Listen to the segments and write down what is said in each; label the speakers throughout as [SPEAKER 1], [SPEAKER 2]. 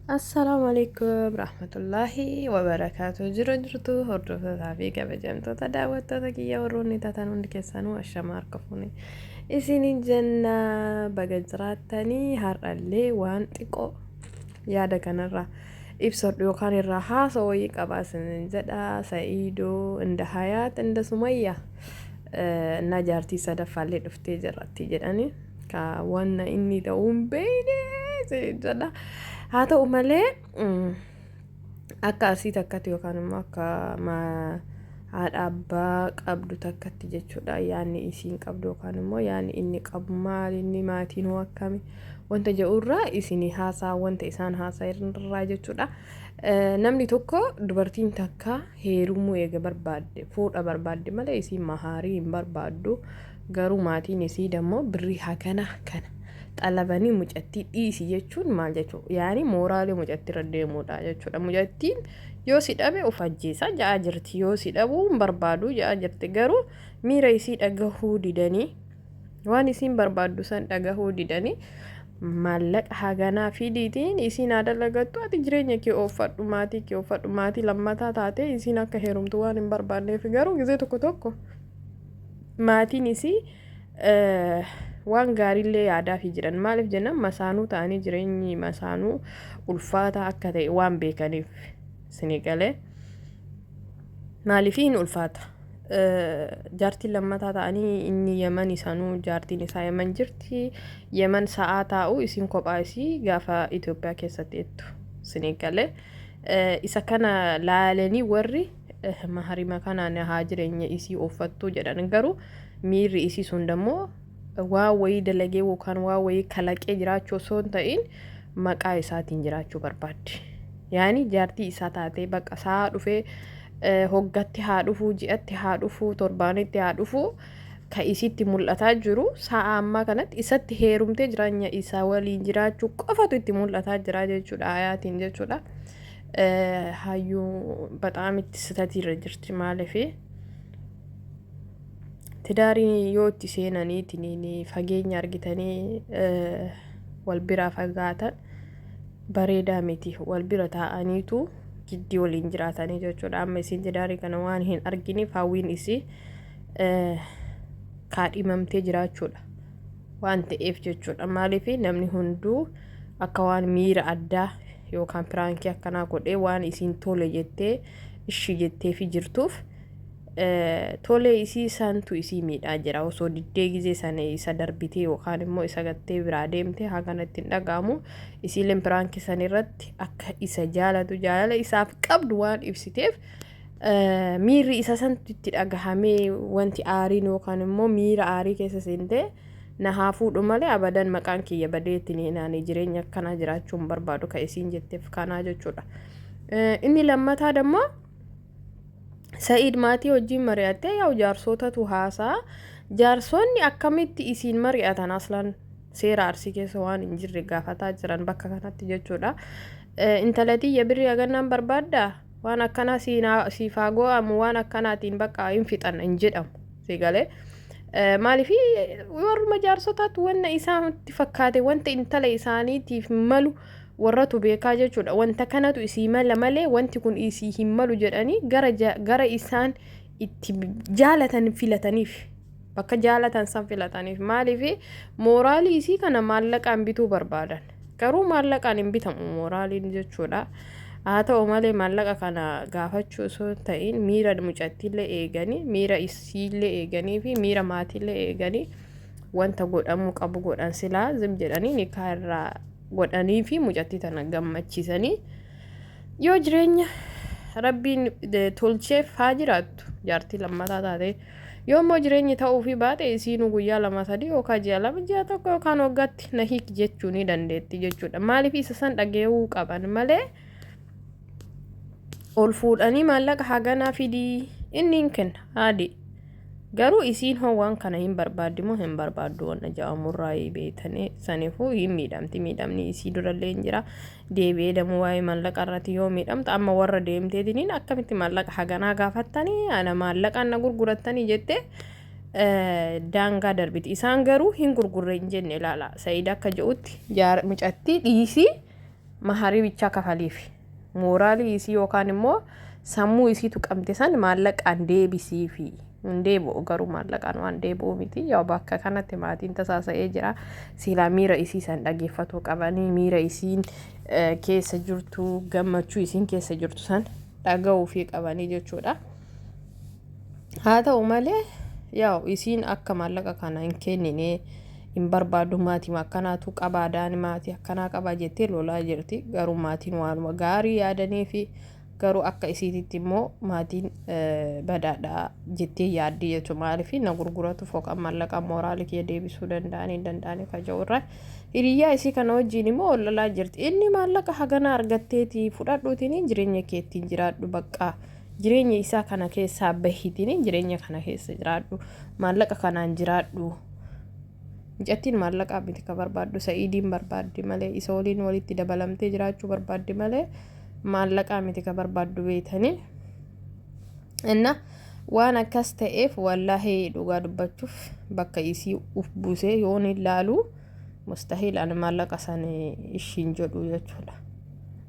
[SPEAKER 1] Assalamualaikum warahmatullahi wabarakatuh. Jirtu hordoftoota fi kabajamtoota daawwattoota kiyya warroonni taatan hundi keessanuu ashama harka fuune isinin jenna baga jiraattanii har'allee waan xiqqoo yaada kanarraa ibsadhu yookaan irraa haasawaa wayii qabaa isinin jedha. Sa'iidoo inda hayaat inda sumayyaa na jaartii sadaffaallee dhuftee jirratti jedhani ka wanna inni ta'uun beeyne jedha. haa ta'u malee akka asii takkatti yookaan immoo akka haadha abbaa qabdu takkatti jechuudha. Yaanni isiin qabdu yookaan immoo yaanni inni qabu maal inni maatiin hoo akkami wanta jedhurraa isinii haasaa wanta isaan haasaa irraa jechuudha. Namni tokko dubartiin takka heerumuu eega barbaadde fuudha barbaadde malee isiin mahaarii hin barbaaddu. Garuu maatiin isii dammoo birrii hagana kana xalabanii mucattii dhiisi jechuun maal jechuudha? Yaani mooraalee mucattii irra deemuudha jechuudha. Mucattiin yoo si dhabe of ajjeesa ja'a jirti, yoo si dhabuu hin barbaadu ja'a jirti. Garuu miira isii dhagahuu didanii waan isiin barbaaddu san dhagahuu didanii maallaqa haganaa fidiitiin isiin haa dalagattu ati jireenya kee oofadhu maatii kee oofadhu maatii lammataa taate isiin akka heerumtu waan hin barbaanneef garuu gizee tokko tokko maatiin isii waan gaariillee yaadaa fi jiran maaliif jennaan masaanuu ta'anii jireenyi masaanuu ulfaata akka ta'e waan beekaniif sinigalee maaliif hin ulfaata. Jaartiin lammataa ta'anii inni Yemen isaanuu jaartiin isaa Yemen jirti. Yemen sa'aa taa'u isiin kophaa isii gaafa Itoophiyaa keessatti jettu sinigalee isa kana laalanii warri maharima kanaan haa jireenya isii uffattu jedhan garuu miirri isii sun dammoo waa wayii dalagee yookaan waa wayii kalaqee jiraachuu osoo hin ta'in maqaa isaatiin jiraachuu barbaaddi. Yaani jaartii isaa taatee bakka sa'a dhufee hoggatti haa dhufuu ji'atti haa dhufuu torbaanitti haa dhufuu ka isitti mul'ataa jiru sa'a ammaa kanatti isatti heerumtee jireenya isaa waliin jiraachuu qofatu itti mul'ataa jira jechuudha hayaatiin jechuudha. Hayyuu bataam itti sitatiirra jirti maaliif tidaarii yoo itti seenanii fageenya argitanii wal biraa fagaatan bareedaa miti wal bira taa'aniitu giddii waliin jiraatanii jechuudha. Amma isiin tidaarii kana waan hin arginiif hawwiin isii kaadhimamtee jiraachuudha waan ta'eef jechuudha. Maaliif namni hunduu akka waan miira addaa yookaan piraankii akkanaa godhee waan isiin tole jettee ishii jettee fi jirtuuf tole isii santu isii miidhaa jira. Osoo diddee gizee sana isa darbitee yookaan immoo isa gattee biraa deemtee haa kanatti hin dhaga'amu. Isiileen piraankii san irratti akka isa jaalatu jaalala isaaf qabdu waan ibsiteef miirri isa santu itti dhagahamee wanti aariin yookaan immoo miira aarii keessa seentee na haa fuudhu malee abadan maqaan kiyya badeetiin naanii jireenya akkanaa jiraachuu hin barbaadu ka isiin jetteef kanaa jechuudha. Inni lammataa dammoo Sa'iid maatii wajjin mari'attee yaa jaarsotatu haasaa jaarsonni akkamitti isiin mari'atan aslan seera arsii keessa waan hin jirre gaafataa jiran bakka kanatti jechuudha. Intalatii yabirri agannaan barbaaddaa waan akkanaa siif haa go'amu waan akkanaatiin bakka hin fixan hin jedhamu sigalee. Maaliif warruma jaarsotatu wanna isaanitti fakkaate wanta intala isaaniitiif malu warratu beekaa jechuudha. Wanta kanatu isii mala malee wanti kun isii hin malu jedhanii gara isaan itti jaalatan filataniif bakka jaalatan san filataniif maaliif mooraalii isii kana maallaqaan bituu barbaadan. Garuu maallaqaan hin bitamu mooraaliin jechuudha. Haa ta'u malee maallaqa kana gaafachuu osoo ta'in miira mucattiillee eeganii miira isiillee eeganii fi miira maatiillee eeganii wanta godhamuu qabu godhan silaa zim jedhanii nikaa irraa godhanii fi mucattii tana gammachiisanii yoo jireenya rabbiin tolcheef haa jiraattu jaartii lammataa taate. Yoo immoo jireenyi ta'uu fi baate isiinuu guyyaa 2-3 yookaan ji'a 2 ji'a 1 yookaan waggaatti na hiiki jechuu ni dandeetti jechuudha. Maaliif isa san dhagahuu qaban malee ol fuudhanii maallaqa haganaa fidii inni hin kenna haadhi. Garuu isiin waan kana hin barbaaddi moo hin barbaaddu wanna ja'amurraa beetanii saniifuu hin miidhamni isii durallee hin jira. Deebi'ee damuu waa'ee maallaqa irratti yoo miidhamtu amma warra deemteetiniin akkamitti maallaqa haganaa gaafattanii ana maallaqaan na gurgurattanii jettee daangaa darbiti. Isaan garuu hin gurgurre hin jenne ilaala. Sa'iid akka jedhutti mucattii dhiisii maharii bichaa kafaliif mooraalii isii yookaan immoo sammuu isiitu qabte san maallaqaan deebisiifi deebi'u garuu maallaqaan waan deebi'u miti yoo bakka kanatti maatiin tasaasa'ee jira silaa miira isii san dhageeffatu qabanii miira isiin keessa jirtu gammachuu isiin keessa jirtu san dhaga'uu fi qabanii jechuudha. haa ta'u malee yaa isiin akka maallaqa kana hin kennine hin barbaadu maatii akkanaatu qabaadhaan maatii akkanaa qaba jettee lolaa jirti garuu maatiin waanuma gaarii yaadanii fi garuu akka isiititti immoo maatiin badaadhaa jettee yaaddii jechuudha maaliif na gurguratu fooqan maallaqa mooraalii kee deebisuu danda'anii kaja'urra hiriyaa isii kana wajjin immoo lolaa jirti inni maallaqa hagana argatteeti fudhadhuutiin jireenya keettiin jiraadhu bakka jireenya isaa kana keessaa bahiitiin jireenya kana keessa jiraadhu maallaqa kanaan jiraadhu jattiin maallaqa miti ka barbaaddu sa'iidiin barbaaddi malee isa waliin walitti dabalamtee jiraachuu barbaaddi malee maallaqa miti ka barbaaddu beetanii inna waan akkas ta'eef wallaahi dhugaa dubbachuuf bakka isii uf buusee yoon ilaalu mustahiil an maallaqa san ishiin jedhu jechuudha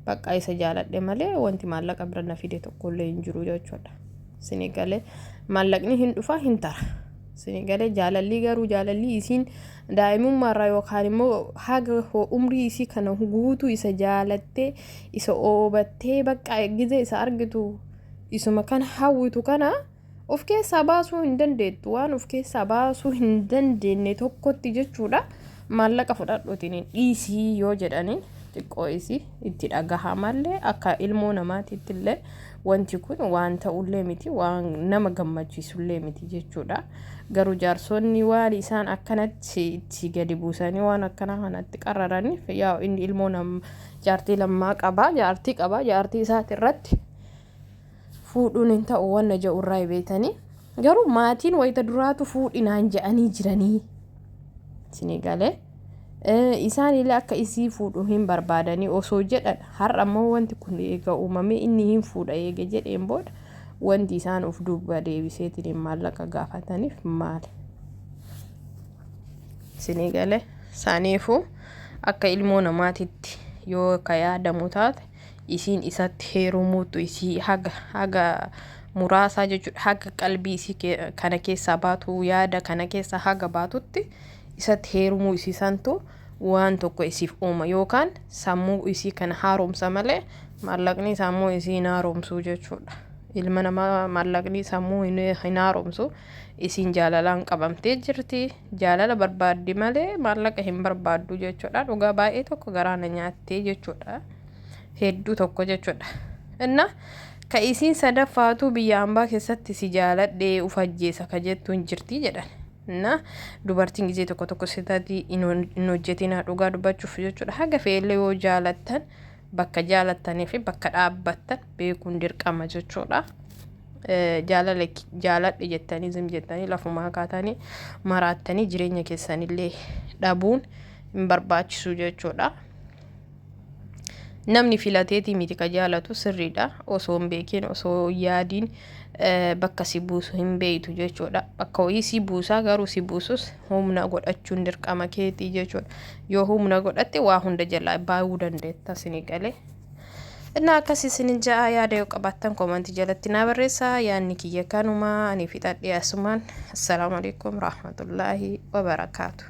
[SPEAKER 1] bakka isa jaaladhe malee wanti maallaqa bira na fide tokkollee hin jiru jechuudha sinigalee maallaqni hin dhufa hin tara sinigalee jaalalli garuu jaalalli isiin daa'imummaarraa yookaan immoo haga umrii isii kana guutuu isa jaalattee isa oobattee bakka gizee isa argitu isuma kana hawwitu kana of keessaa baasuu hin dandeettu waan of keessaa baasuu hin dandeenye tokkotti jechuudha maallaqa fudhadhuutiin dhiisii yoo jedhaniin xiqqoo isii itti dhagahamallee akka ilmoo namaatiitti illee wanti kun waan ta'ullee miti waan nama gammachiisullee miti jechuudha garuu jaarsonni waan isaan akkanatti itti gadi buusanii waan akkana kanatti qarraraniif yaa inni ilmoo jaartii lammaa qaba jaartii isaati irratti fuudhuun hin ta'u waan ja'urraa beetanii garuu maatiin wayita duraatu fuudhinaan ja'anii jiranii sinigalee isaan illee akka isii fuudhu hin barbaadanii osoo jedhan har'a ammoo wanti kun eega uumame inni hin fuudha eega jedheen booda wanti isaan of duuba deebiseetiin maallaqa gaafataniif maali sinigalee saniifuu akka ilmoo namaatitti yoo ka yaadamu taate isiin isatti heerumuutu isii haga muraasaa jechuudha haga qalbii isii kana keessaa baatu yaada kana keessaa haga baatutti isatti heerumuu isiisantu waan tokko isiif uuma yookaan sammuu isii kana haaromsa malee maallaqni sammuu isii haaromsuu jechuudha ilma namaa maallaqni sammuu hin haaromsu isiin jaalalaan qabamtee jirti jaalala barbaaddi malee maallaqa hin barbaaddu jechuudha dhugaa baay'ee tokko garaana nyaattee jechuudha hedduu tokko jechuudha inna ka isiin sadaffaatu biyya hambaa keessatti si jaaladhee ufajjeessa ka jettuun jirti jedhan na dubartiin gizee tokko sitaatii in hojjetina dhugaa dubbachuuf jechuudha haga feellee yoo jaalattan bakka jaalattanii fi bakka dhaabbattan beekuun dirqama jechuudha jaaladhe jettanii zim jettanii lafuma kaatanii maraattanii jireenya keessanillee dhabuun hin barbaachisu jechuudha namni filateetii miti ka jaalatu sirriidha osoo hin beekin osoo yaadiin bakka si buusu hin beeytu jechuudha bakka ho'ii si buusaa garuu si buusus humna godhachuun dirqama keetii jechuudha yoo humna godhatte waa hunda jalaa baay'uu dandeetta sinigalee inna akkasii sinin ja'a yaada yoo qabaattan komantii jalatti naa barreessaa yaanni kiyya kanuma ani fixadhee asumaan assalaamu alaykum rahmatullaahi wabarakaatu